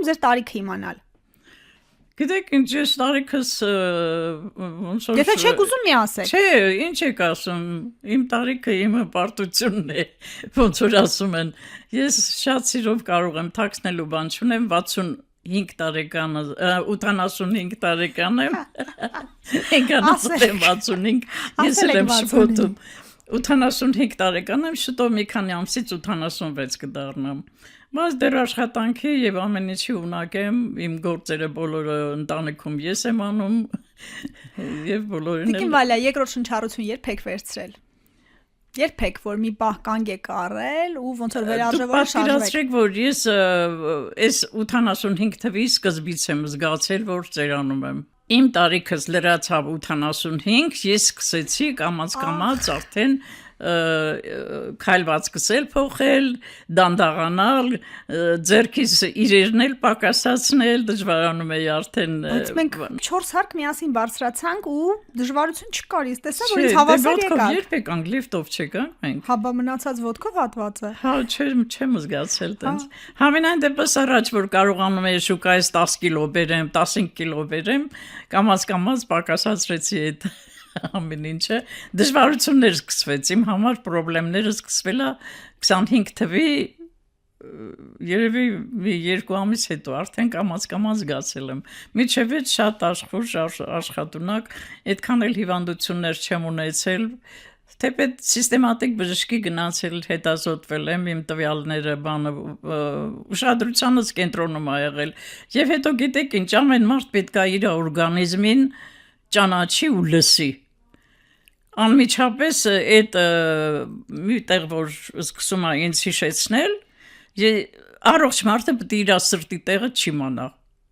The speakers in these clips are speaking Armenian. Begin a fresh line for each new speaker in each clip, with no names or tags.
ուզում ձեր տարիքը իմանալ։
Գիտեք, ինչ ես տարիքս ոնց որ
Եթե չեք ուզում մի ասեք։
Չէ, ինչ եք ասում, իմ տարիքը իմ հպարտությունն է, ոնց որ ասում են։ Ես շատ սիրով կարող եմ թաքցնելու բան չունեմ, 65 տարեկան, 85 տարեկան եմ։ Ինքան ասել եմ 65, ես եմ շփոթում։ 85 տարեկան եմ, շուտով մի քանի ամսից 86 կդառնամ։ Բայց դեռ աշխատանքի եւ ամեն ինչի ունակ եմ, իմ գործերը բոլորը ընտանիքում ես եմ անում եւ բոլորին
Տիկին Վալյա, երկրորդ շնչառություն երբ եք վերցրել։ Երբ եք որ մի պահ կանգ եք առել ու ոնց որ վերարժևորը շարժվեք։
Պատկերացրեք, որ ես այս 85 թվի սկզբից եմ զգացել, որ ծերանում եմ։ Իմ տարիքս լրացավ 85, ես սկսեցի կամաց արդեն քայլված սկսել փոխել, դանդաղանալ, ձերքիս իրերն էլ պակասացնել, դժվարանում էի արդեն։
Բայց մենք 4 հարկ միասին բարձրացանք ու դժվարություն չկար, ես տեսա, որ ինձ հավասար եկավ։
Երբ եկանք, լիֆտով չեկանք մենք։
Հա, բա մնացած ոտքով հատվածը։
Հա, չեմ զգացել տենց։ Համենայն դեպս առաջ որ կարողանում էի շուկայից 10 կիլո բերեմ, 15 կիլո բերեմ, կամաց պակասացրեցի այդ ամեն ինչը, դժվարություններ սկսվեց, իմ համար խնդիրները սկսվելա 25 թվի երևի մի 2 ամիս հետո արդեն կամաց զգացել եմ։ Միջև այդ շատ աշխատունակ, այդքան էլ հիվանդություններ չեմ ունեցել, թեպետ սիստեմատիկ բժշկի գնացել, հետազոտվել եմ, իմ տվյալները ուշադրությանս կենտրոնում ա եղել, եւ հետո գիտեք ինչ, ամեն մարդ պետք է իր օրգանիզմին ճանաչի ու լսի։ Անմիջապես այդ մի տեղ որ սկսում է ինձ հիշեցնել, առողջ մարդը պետք է իր սրտի տեղը չիմանա,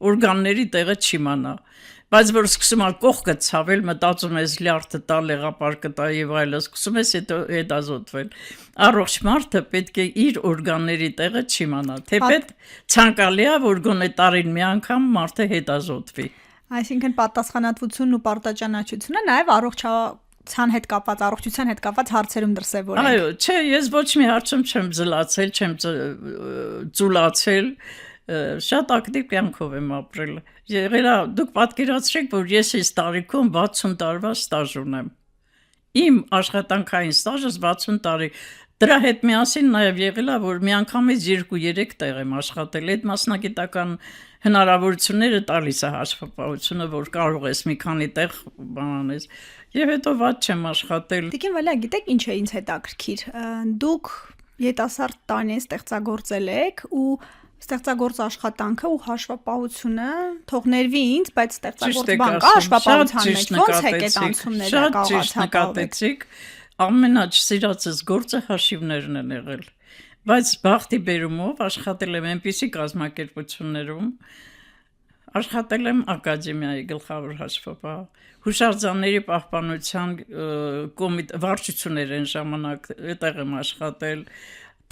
օրգանների տեղը չիմանա, բայց որ սկսում է կողքը ցավել, մտածում ես լյարդը տա, լեղապարկը տա եւ այլն, սկսում ես հետազոտվել։ Առողջ մարդը պետք է իր օրգանների տեղը չիմանա, թեպետ ցանկալի է որ գոնե տարին մի անգամ մարդը հետազոտվի։
Այսինքն պատասխանատվությունն ու պարտաճանաչությունը նաև առողջության հետ կապված հարցերում դրսևորենք։
Այո, չէ, ես ոչ մի հարցում չեմ զլացել, չեմ ծուլացել, շատ ակտիվ կյանքով եմ ապրել։ Եղել է, դուք պատկերացրեք, որ ես այս տարիքում 60 տարվա ստաժ ունեմ։ Իմ աշխատանքային ստաժը 60 տարի։ Դրա հետ միասին նաև եղել է, որ միանգամից 2-3 տեղ եմ աշխատել։ Այդ մասնագիտական հնարավորությունները տալիս է հաշվապահությունը, որ կարող ես մի քանի տեղ բանանես։ Եվ հետո ված չեմ աշխատել։
Տիկին Վալյա, գիտեք ինչ է ինձ հետաքրքիր։ Դուք յետասարդ տանեն ստեղծագործել եք ու ստեղծագործ աշխատանքը ու հաշվապահությունը թող ներվի ինձ, բայց ստեղծագործ բան կա հաշվապահության մեջ։ Ոնց է այդ անցումները
կարողացաք։ Ամենաչսիրածս գործը հաշիվներն են եղել, բայց բախտի բերումով աշխատել եմ այնպիսի կազմակերպություններում, աշխատել եմ ակադեմիայի գլխավոր հաշվապահ, հուշարձանների պահպանության վարչություններ են ժամանակ, այդտեղ եմ աշխատել,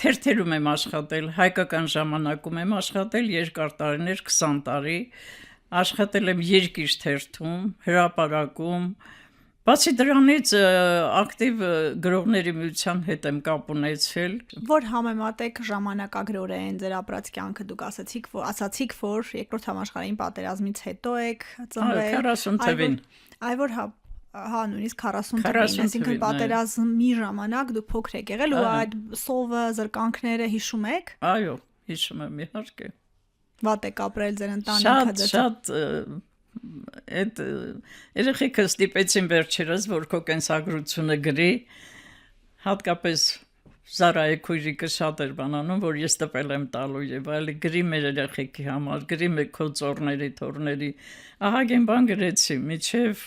թերթերում եմ աշխատել, հայկական ժամանակում եմ աշխատել երկար տարիներ, 20 տարի, աշխատել եմ երկիր թերթում, հրապարակում, բացի դրանից ակտիվ գրողների միության հետ եմ կապ ունեցել։
Որ համեմատեք ժամանակագրորեն ձեր ապրած կյանքը, դուք ասացիք, որ երկրորդ համաշխարհային պատերազմից հետո եք ծնվել։
40 թվին։
Այ որ հա նույնիսկ 40 թվին, այսինքն պատերազմի ժամանակ դուք փոքր եք եղել ու այդ սովը, զրկանքները հիշում եք։
Այո, հիշում եմ իհարկե։
Վատ եք ապրել ձեր ընտանիքը։
Շատ այդ երեխեքը ստիպեցին վերջերս, որ քո կենսագրությունը գրի, հատկապես Զարայի քույրիկը շատ էր բանանում, որ ես տպել եմ տալու եւ այլ գրի մեր երեխեքի համար, գրի մեր քո ծորների, թորների, ահագին բան գրեցի, միջև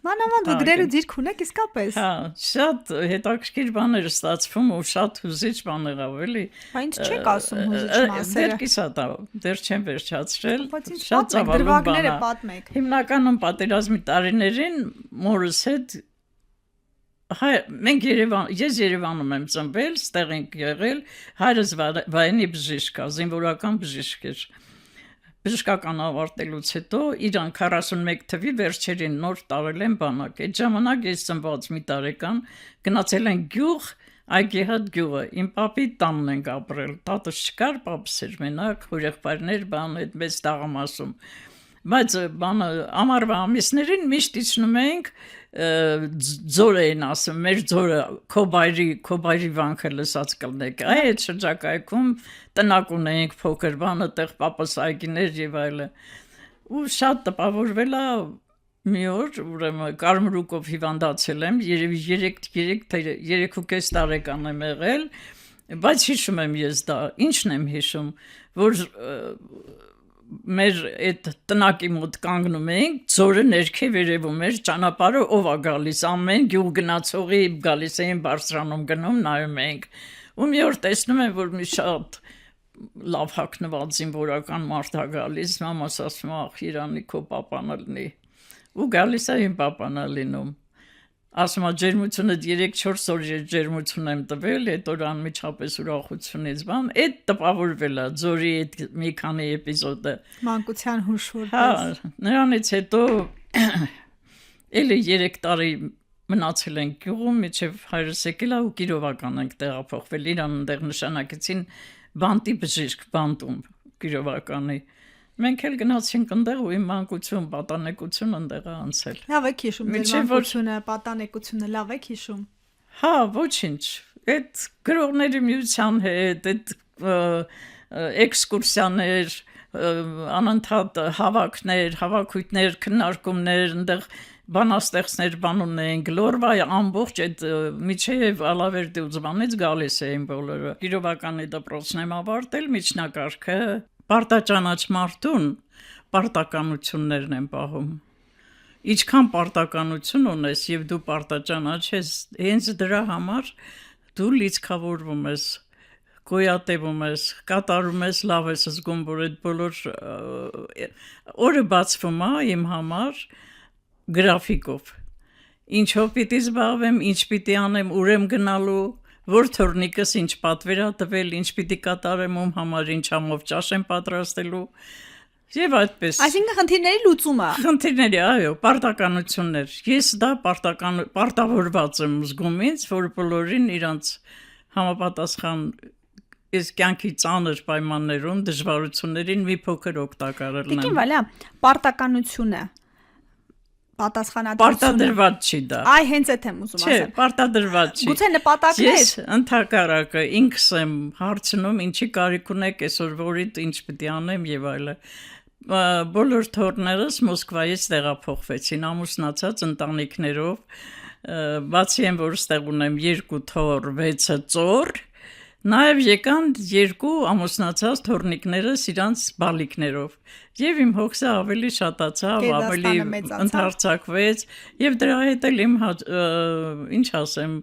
մանավանդ գրելու դիրք ունեք իսկապես։
Հա, շատ հետաքրքիր բաներ ստացվում ու շատ հուզիչ բան եղավ, էլի։
Բա ինձ չեք ասում հուզիչ մասերը։
Դեռ կիսա դեռ չեմ վերջացրել։
Շատ ծավալուն բան է։
Հիմնականում պատերազմի տարիներին մորս հետ ես Երևանում եմ ծնվել, ստեղ ենք եղել, հայրս վայենի բժիշկ է, զինվորական բժիշկ էր։ Բժշկական ավարտելուց հետո իրան 41 թվի վերջերին նոր տարել են բանակ։ Այդ ժամանակ ես ծնված մի տարեկան գնացել են գյուղ Այգիհատ գյուղը իմ պապի տանն ենք ապրել, տատս չկար, պապս էր մենակ, հորեղբայրներ բան այդ մեծ տաղամասում, բայց բանը ամառվա ամիսներին միշտ իջնում էինք ձոր էին ասում, մեր ձորը քոբայրի վանքը լսած կլնեք, այդ շրջակայքում տնակ ունեինք փոքր բանը, տեղ պապս այգիներ եւ այլը, ու շատ տպավորվել է մի օր, ուրեմն կարմրուկով հիվանդացել եմ, երևի 3.5 տարեկան եմ եղել, բայց հիշում եմ ես դա, ինչն եմ հիշում, որ մեր այդ տնակի մոտ կանգնում էինք, ձորը ներքև երևում էր, ճանապարհը ով է գալիս, ամեն գյուղ գնացողի գալիս էին բարձրանում գնում, նայում էինք, ու մի օր տեսնում եմ, որ մի շատ լավ հագնված զինվորական մարդ է գալիս, մամաս ասում է, ախ, Իրանի քո պապանը լինի, ու գալիս է իմ պապան է լինում, ասում է ջերմությունը 3-4 օր ջերմություն եմ տվել, այդ օր անմիջապես ուրախությունից բան, այդ տպավորվել է ձորի այդ մի քանի էպիզոդը։
Մանկության հուշ որպես։
Հա, նրանից հետո էլի 3 տարի մնացել ենք գյուղում, մինչև հայրս եկել է ու Կիրովական ենք տեղափոխվել, իրան այնտեղ նշանակեցին բանտի բժիշկ, բանտում Կիրովականի։ Մենք էլ գնացինք այնտեղ ու իմ մանկություն, պատանեկությունը այնտեղ է անցել։
Լավ եք հիշում, ձեր մանկությունը, պատանեկությունը լավ եք հիշում։
Հա, ոչինչ։ Այդ գրողների միության հետ, այդ էքսկուրսիաներ, անընդհատ հավաքներ, հավաքույթներ, քննարկումներ, այնտեղ բանաստեղծներ բան ունեին, Գլորվայի ամբողջ այդ միջև Ալավերդի ուզմանից գալիս էին բոլորը։ Կիրովականի դպրոցն եմ ավարտել, միջնակարգը Պարտաճանաչ մարդուն պարտականություններն են պահում։ Ինչքան պարտականություն ունես եւ դու պարտաճանաչ ես, հենց դրա համար դու լիցքավորվում ես, գոյատևում ես, կատարում ես, լավ ես զգում, որ այդ բոլոր օրը բացվում է իմ համար գրաֆիկով։ Ինչով պիտի զբաղվեմ, ինչ պիտի անեմ, ուր եմ գնալու, որ թորնիկս ինչ պատվեր է տվել, ինչ պիտի կատարեմ ում համար, ինչ համով ճաշ եմ պատրաստելու եւ այդպես։
Այսինքն խնդիրների լուծումը։
Խնդիրների, այո, պարտականություններ։ Ես դա պարտավորված եմ զգում ինձ, որ բոլորին իրանց համապատասխան այս կյանքի ծանր պայմաններում դժվարություններին մի փոքր օգտակար լինեմ։
Տիկին Վալյա, պարտականությունը պատասխանատվությունը
պարտադրված չի դա։
Այ հենց այդ եմ ուզում ասել։
Չէ, պարտադրված չի։
Գուցե նպատակներ։
Ես ընդհակառակը ինքս եմ հարցնում, ինչի կարիք ունեք այսօր որից ինչ պիտի անեմ եւ այլը։ Բոլոր թորներս Մոսկվայից տեղափոխվեցին ամուսնացած ընտանիքներով, բացի այն որ ստեղ ունեմ 2 թոր, 6 ծոր, նաև եկան 2 ամուսնացած թորնիկներս իրանց բալիկներով եւ իմ հոգսը ավելի շատացավ, ավելի ընդարձակվեց եւ դրա հետ էլ իմ ինչ ասեմ,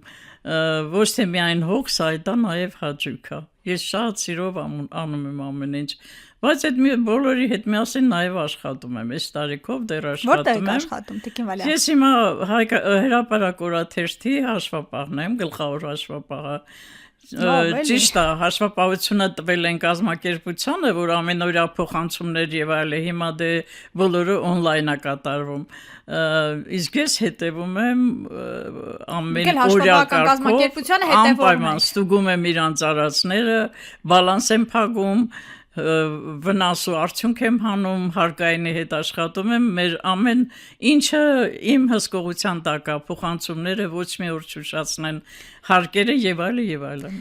ոչ թե միայն հոգս, այլ դա նաև հաճույք է։ Ես շատ սիրով անում եմ ամեն ինչ, բայց այդ բոլորի հետ միասին նաև աշխատում եմ, այս տարիքով դեռ աշխատում եմ։
Որտե՞ղ եք աշխատում, Տիկին Վալյա։
Ես հիմա հրապարակ օրաթերթի հաշվապահն եմ, գլխավոր հաշվապահը։ Ճիշտ է, հաշվապահությունը տվել են կազմակերպությանը, որ ամենօրյա փոխանցումներ եւ այլը հիմա դե բոլորը on-line է կատարվում։ Իսկ ես հետևում եմ ամեն օրյա կարգով, անպայման ստուգում եմ իրանց արածները, բալանս եմ փակում, վնասու արդյունք եմ հանում, հարկայինի հետ աշխատում եմ, մեր ամեն ինչը իմ հսկողության տակ է, փոխանցումները ոչ մի օր չուշացնեն, հարկերը եւ այլը եւ այլն։